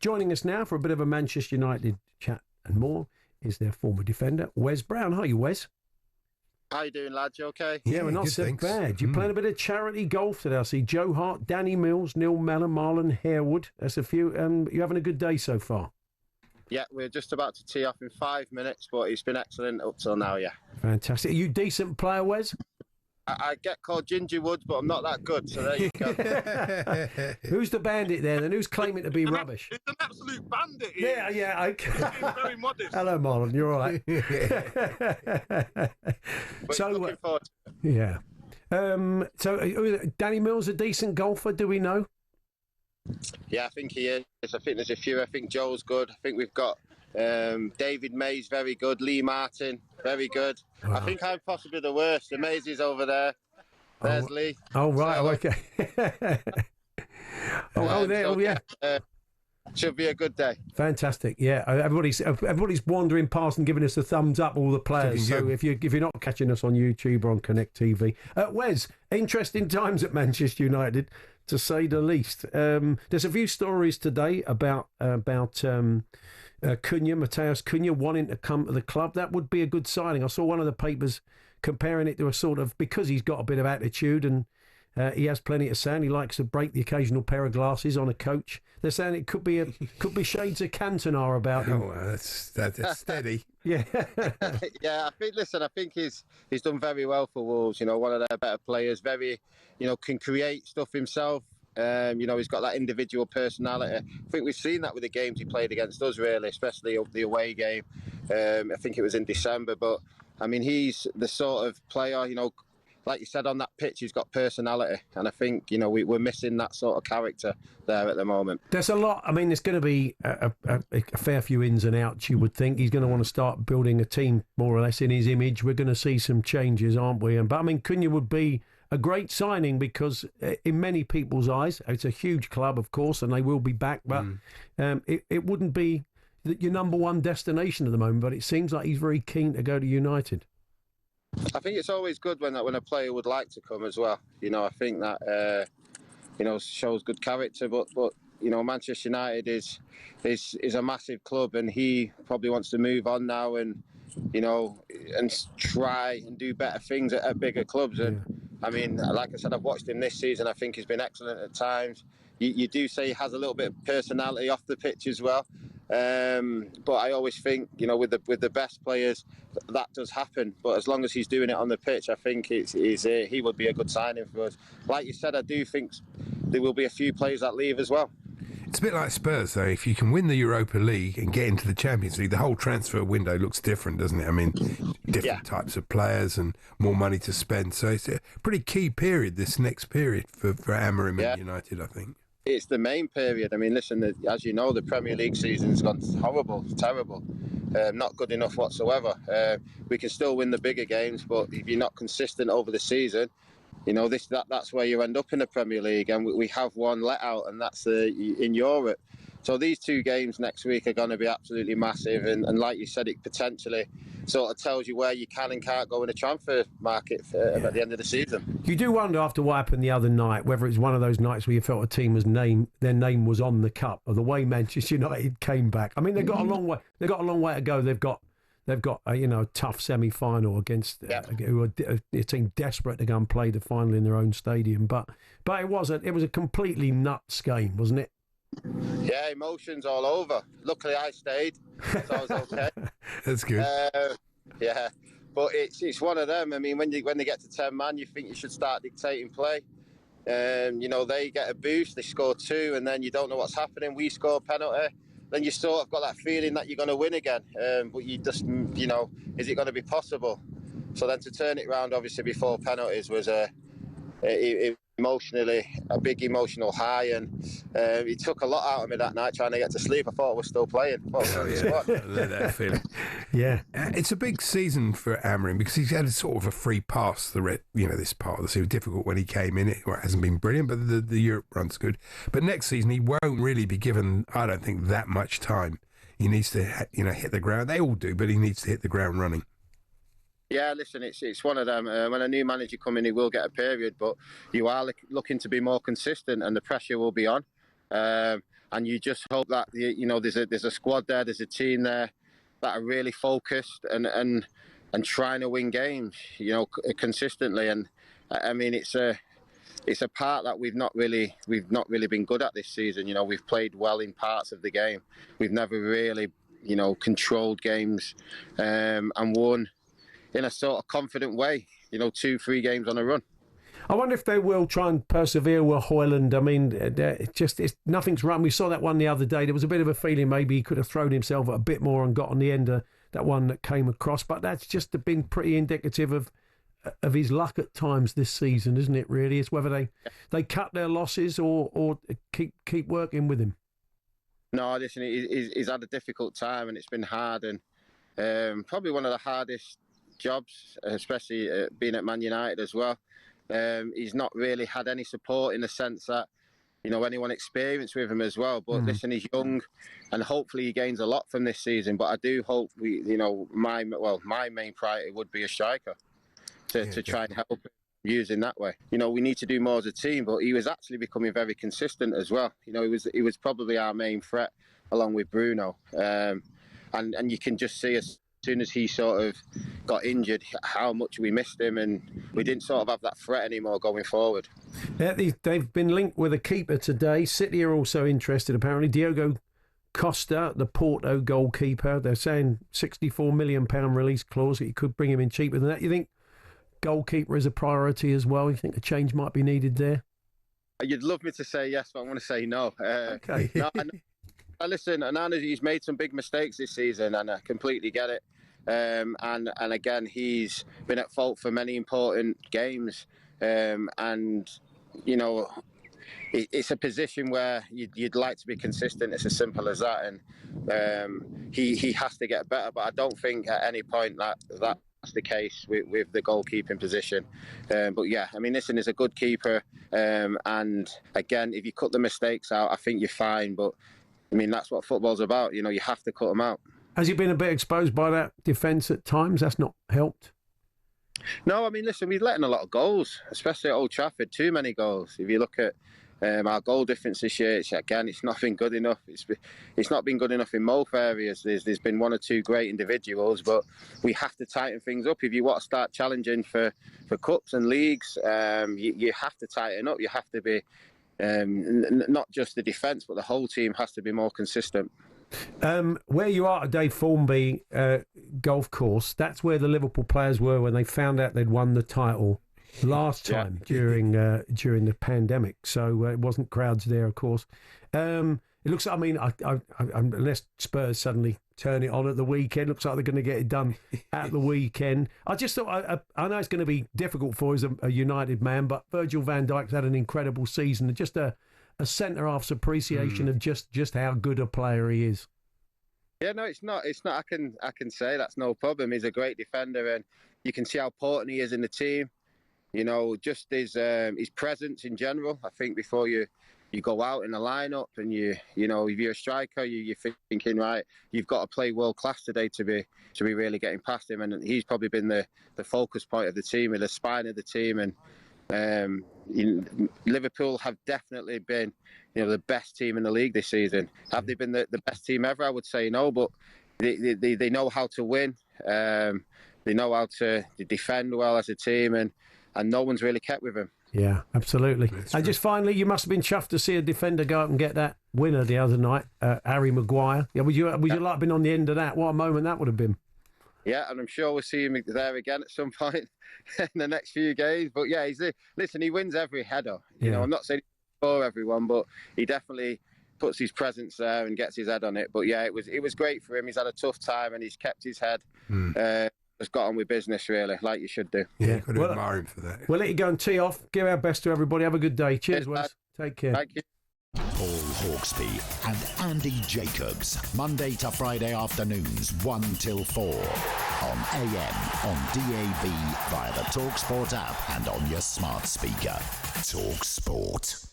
Joining us now for a bit of a Manchester United chat and more is their former defender, Wes Brown. How are you, Wes? How you doing, lads? You okay? Yeah, we're not good, so thanks. bad. You're playing a bit of charity golf today. I see Joe Hart, Danny Mills, Neil Mellor, Marlon Harewood. That's a few. You having a good day so far? Yeah, we're just about to tee off in 5 minutes, but it's been excellent up till now, yeah. Fantastic. Are you a decent player, Wes? I get called Ginger Woods, but I'm not that good, so there you go. Who's the bandit there then? Who's claiming to be rubbish? It's an absolute bandit. Yeah. Okay. He's being very modest. Hello, Marlon. You're all right. But So, looking forward to it. Yeah. Danny Mills a decent golfer, do we know? Yeah, I think he is. I think there's a few. I think Joe's good. I think we've got David Mays, very good. Lee Martin, very good. Wow. I think I'm possibly the worst. The Mays is over there. There's Lee. Oh, right. So, Okay. Yeah. Should be a good day. Fantastic. Yeah. Everybody's wandering past and giving us a thumbs up, all the players. So if you're not catching us on YouTube or on Connect TV. Wes, interesting times at Manchester United, to say the least. There's a few stories today about Cunha, Matheus Cunha wanting to come to the club. That would be a good signing. I saw one of the papers comparing it to a sort of, because he's got a bit of attitude and he has plenty to say and he likes to break the occasional pair of glasses on a coach. They're saying it could be shades of Cantona about him. Oh, that's steady. Yeah. Yeah, I think he's done very well for Wolves. You know, one of their better players. Very, can create stuff himself. He's got that individual personality. I think we've seen that with the games he played against us, really, especially the away game. I think it was in December. But, I mean, he's the sort of player, like you said, on that pitch, he's got personality. And I think, we're missing that sort of character there at the moment. There's a lot. I mean, there's going to be a fair few ins and outs, you would think. He's going to want to start building a team more or less in his image. We're going to see some changes, aren't we? But, I mean, Cunha would be a great signing because in many people's eyes, it's a huge club, of course, and they will be back. But it wouldn't be your number one destination at the moment. But it seems like he's very keen to go to United. I think it's always good when a player would like to come as well. I think that shows good character. But Manchester United is a massive club, and he probably wants to move on now and try and do better things at bigger clubs. And I mean, like I said, I've watched him this season. I think he's been excellent at times. You do say he has a little bit of personality off the pitch as well. But I always think, with the best players, that does happen. But as long as he's doing it on the pitch, I think he would be a good signing for us. Like you said, I do think there will be a few players that leave as well. It's a bit like Spurs, though. If you can win the Europa League and get into the Champions League, the whole transfer window looks different, doesn't it? I mean, different types of players and more money to spend. So it's a pretty key period, this next period, for Amorim and United, I think. It's the main period. I mean, listen, as you know, the Premier League season's gone horrible, terrible. Not good enough whatsoever. We can still win the bigger games, but if you're not consistent over the season, that's where you end up in the Premier League. And we have one let out, and that's in Europe. So these two games next week are going to be absolutely massive. And like you said, it potentially sort of tells you where you can and can't go in the transfer market at the end of the season. You do wonder, after what happened the other night, whether it's one of those nights where you felt a team their name was on the cup, or the way Manchester United came back. I mean, they've got a long way. They've got a long way to go. They've got a tough semi-final against who are a team desperate to go and play the final in their own stadium. But it was a completely nuts game, wasn't it? Yeah, emotions all over. Luckily, I stayed, so I was okay. That's good. Yeah, but it's one of them. I mean, when they get to 10 man, you think you should start dictating play. They get a boost, they score 2, and then you don't know what's happening. We score a penalty, then you sort of got that feeling that you're going to win again. But you just, is it going to be possible? So then to turn it around, obviously before penalties, was emotionally a big emotional high, and it took a lot out of me that night trying to get to sleep. I thought I was still playing. That feeling. Yeah, it's a big season for Amorim because he's had a sort of a free pass. This part of the season was difficult when he came in. It hasn't been brilliant, but the Europe run's good. But next season he won't really be given, I don't think, that much time. He needs to hit the ground. They all do, but he needs to hit the ground running. Yeah, listen, it's one of them. When a new manager comes in, he will get a period, but you are looking to be more consistent, and the pressure will be on. and you just hope that there's a squad there, there's a team there that are really focused and trying to win games, consistently. And I mean, it's a part that we've not really been good at this season. We've played well in parts of the game. We've never really, controlled games and won in a sort of confident way. 2-3 games on a run. I wonder if they will try and persevere with Hojlund. I mean, nothing's run. We saw that one the other day. There was a bit of a feeling maybe he could have thrown himself a bit more and got on the end of that one that came across. But that's just been pretty indicative of his luck at times this season, isn't it? Really, it's whether they cut their losses or keep working with him. No, listen, he's had a difficult time and it's been hard, and probably one of the hardest jobs, especially being at Man United as well. He's not really had any support in the sense that, anyone experienced with him as well. But listen, he's young, and hopefully he gains a lot from this season. But I do hope my main priority would be a striker to try and help him using that way. We need to do more as a team. But he was actually becoming very consistent as well. He was probably our main threat along with Bruno, and you can just see as soon as he sort of got injured, how much we missed him, and we didn't sort of have that threat anymore going forward. Yeah, they've been linked with a keeper today. City are also interested, apparently. Diogo Costa, the Porto goalkeeper. They're saying £64 million release clause. You could bring him in cheaper than that. You think goalkeeper is a priority as well? You think a change might be needed there? You'd love me to say yes, but I want to say no. Okay. No, listen, Onana, he's made some big mistakes this season, and I completely get it. And again, he's been at fault for many important games. And it's a position where you'd like to be consistent. It's as simple as that. And he has to get better. But I don't think at any point that's the case with the goalkeeping position. But yeah, I mean, listen, he's a good keeper. And again, if you cut the mistakes out, I think you're fine. But I mean, that's what football's about. You have to cut them out. Has he been a bit exposed by that defence at times? That's not helped? No, I mean, listen, we're letting a lot of goals, especially at Old Trafford. Too many goals. If you look at our goal difference this year, it's not been good enough. It's not been good enough in most areas. There's been one or two great individuals, but we have to tighten things up. If you want to start challenging for cups and leagues, you have to tighten up. You have to be... not just the defence, but the whole team has to be more consistent. Where you are today, Formby Golf Course, that's where the Liverpool players were when they found out they'd won the title last time during the pandemic. So it wasn't crowds there, of course. It looks like, I mean, unless Spurs suddenly turn it on at the weekend, looks like they're going to get it done at the weekend. I just thought, I know it's going to be difficult for you as a United man, but Virgil van Dijk's had an incredible season, and just a centre-half's appreciation of just how good a player he is. Yeah, no, it's not. I can say that's no problem. He's a great defender, and you can see how important he is in the team. Just his presence in general. I think before you go out in the lineup, and if you're a striker, you're thinking, right, you've got to play world class today to be really getting past him. And he's probably been the focus point of the team and the spine of the team. And Liverpool have definitely been, the best team in the league this season. Have they been the best team ever? I would say no, but they know how to win. They know how to defend well as a team, and no one's really kept with them. Yeah, absolutely. And just finally, you must have been chuffed to see a defender go out and get that winner the other night, Harry Maguire. Yeah, would you like to have been on the end of that? What a moment that would have been. Yeah, and I'm sure we'll see him there again at some point in the next few games. But yeah, he wins every header. I'm not saying for everyone, but he definitely puts his presence there and gets his head on it. But yeah, it was great for him. He's had a tough time and he's kept his head. Has got on with business, really, like you should do. Yeah, got to admire him for that. We'll let you go and tee off. Give our best to everybody. Have a good day. Cheers, Wes. Take care. Thank you. Paul Hawksbee and Andy Jacobs, Monday to Friday afternoons 1 till 4 on AM, on DAB, via the talkSPORT app and on your smart speaker. talkSPORT.